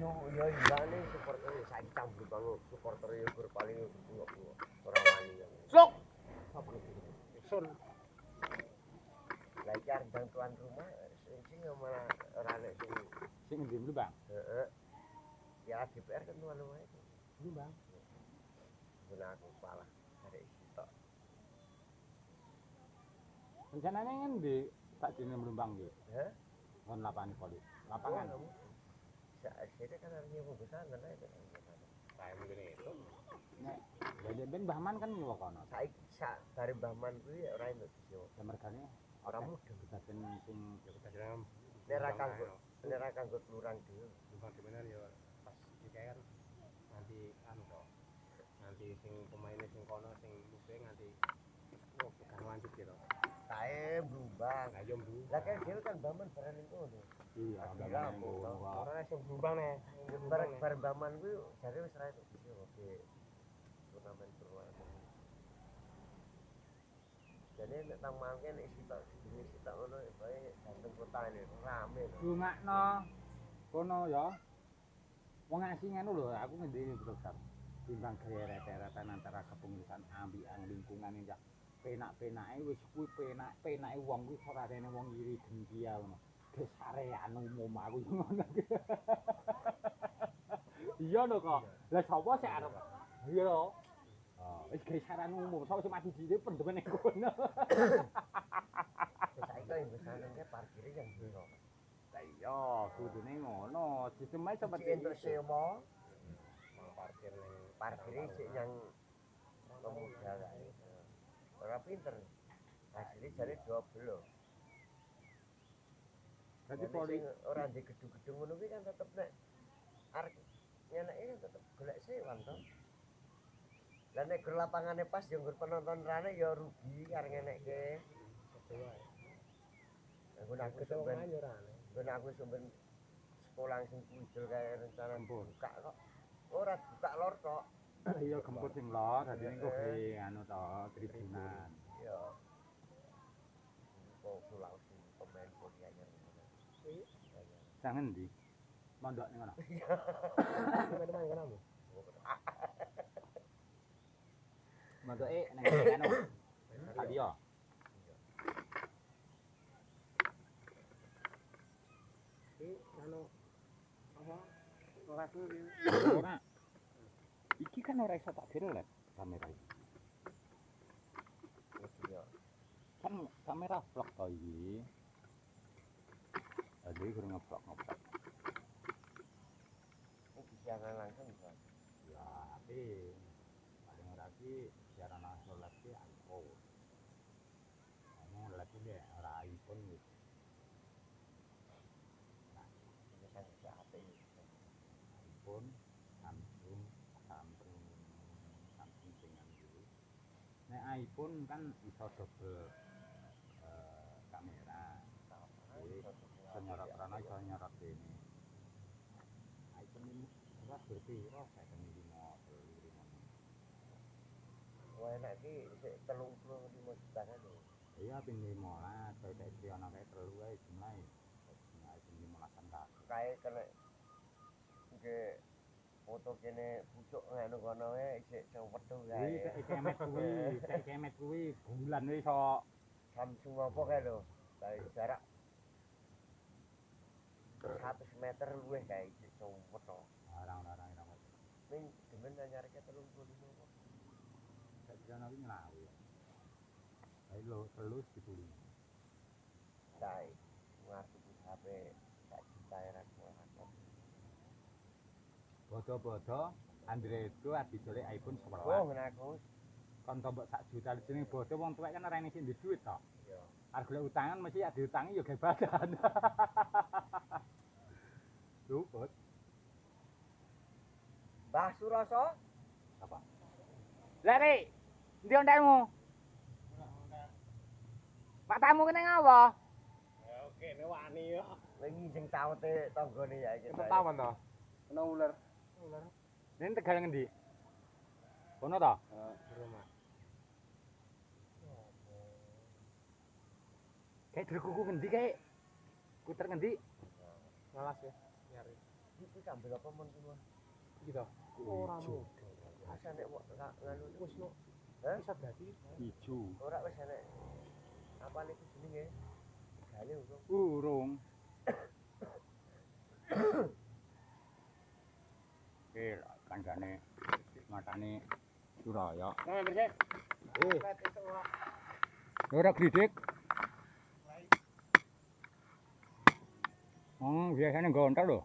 Yo ilane supporter saiki campur banget supporter yo paling ora wani. Slok. Sun. Lah iki arep tuan rumah sing malah ora nek Sing endi dulu, Bang? heeh. Ya DPR kan tuan rumah itu. Dulu, Bang. Guna aku salah arek sitok. Rencananya ngendi tak dene Mlumbang iki? Heh. Kon lapangan poli. Lapangan. Akhirnya kan harusnya pembesaran kan itu. Saya mungkin itu. Nek jadi ben Bahman kan nyewa kono. Saiki dari Mbah Man kuwi ora entuk yo. Ya mergane Ora mudeng. kedaden sing Ya kita jalan. Nek ra kanggo kelurahan dhewe. Bukan gimana ya pas iki kan nanti anu to. Nanti sing pemainnya sing kono sing musuhe nganti bukan lanjut gitu. Kae Blumbang. Lah yo mbu. Lah kan dhewe kan Mbah Man bareng ngono. iya Bilang, Ora sing berubah nih. Bar Mbah Man kuwi jare wis ra entuk bisa oke. Turnamen turnamen. Jadi nek nang mangke nek sitok jenis sitok ngono bae ganteng kota ini rame. Dungakno kono ya. Wong asing ngono lho, aku ngendini program. Timbang geret-geretan antara kepengurusan ambiang lingkungan ya penak-penake wis kuwi penake wong kuwi ora rene wong iri dengki ya ngono. Kesarean umum aku ngono. Iya lho kok. Lah sapa sik arep? Iya lho. Oh, wis kesarean umum, sapa sing mati dhewe pendemen ning kono. Saiki kok besarane parkire yang biro. Lah iya, kudune ngono. Sisteme seperti Untuk sewa Parkir ning parkire sik yang pemuda kae. Ora pinter. Hasilnya jare double lho. Dadi poli ora ndek gedung-gedung ngono kuwi kan tetep nek arek nyeneke kan tetep golek sewan to. Lah nek gur lapangane pas yo nggur penonton rane ya rugi arek ngenekke. Aku sumben sekolah sing kudul kae rencana buka kok. Ora buka lor tok. iya gempur sing lor, dadi engko ge anu to, tribunan. Iya. Kok Sulawesi pemain poli anyar. Sang endi? Mondok ning ngono. teman-teman kenapa? Mondoke nang anu. Tadi yo. Anu apa? Ora kuwi. Ora. Iki kan ora iso tak delete kamera iki. Iya. Kan kamera vlog to iki. Jadi kurang ngeplok. Iki siaran langsung kan. Ya, tapi paling ora ki siaran langsung lagi iPhone. Ana lagi deh ora iPhone wis. iPhone, Samsung sing anu. Nek iPhone kan iso double kamera. Senyorot karena iso nyorot ini. iPhone ini berat berpiro saya kan 5. Wah enak ki sik 35 juta kan lho. Iya ping 15, saya iki ana kae 3 ae jumlahe. iPhone 15-an kabeh. Kae kena nggih foto kene pucuk ngono kono wae isik wetu kae. Cek kemet kuwi bulan wis iso Samsung apa kae lho. Dari jarak 100 meter luwih kae isik wetu. larang. Ning demen nyareke 35 kok. Sak jana iki nglawi. Ayo lho telus dipuli. Sae ngarep HP sak juta era kuat. Bodo-bodo Android ku adidole iPhone 11. Oh ngene aku. Kon tombok sak juta jeneng bodo wong tuwek kan ora ngisi duit to. Iya. Arep golek utangan mesti ade utangi ya gawe badan. Luput. Mbah Suroso? Apa? Lari, ndi ondekmu? Pak tamu kene ngapa? Ya oke, ne wani yo. Wingi sing taute tanggane ya iki. Ketahuan to. Kena ular. Ning Tegal ngendi? Kono to? Di rumah. Kayak derkuku ngendi kae? Puter ngendi? ngalas ya nyari Iki kambil apa mon semua? gitu ora mu Masa nek nganu wis no Hah? bisa berarti Ijo. ora wis enek apa niku jenenge? Gane urung. Urung. Oke, kancane matane Suraya. nah bersih Ora glidik. Biasanya gontal lho.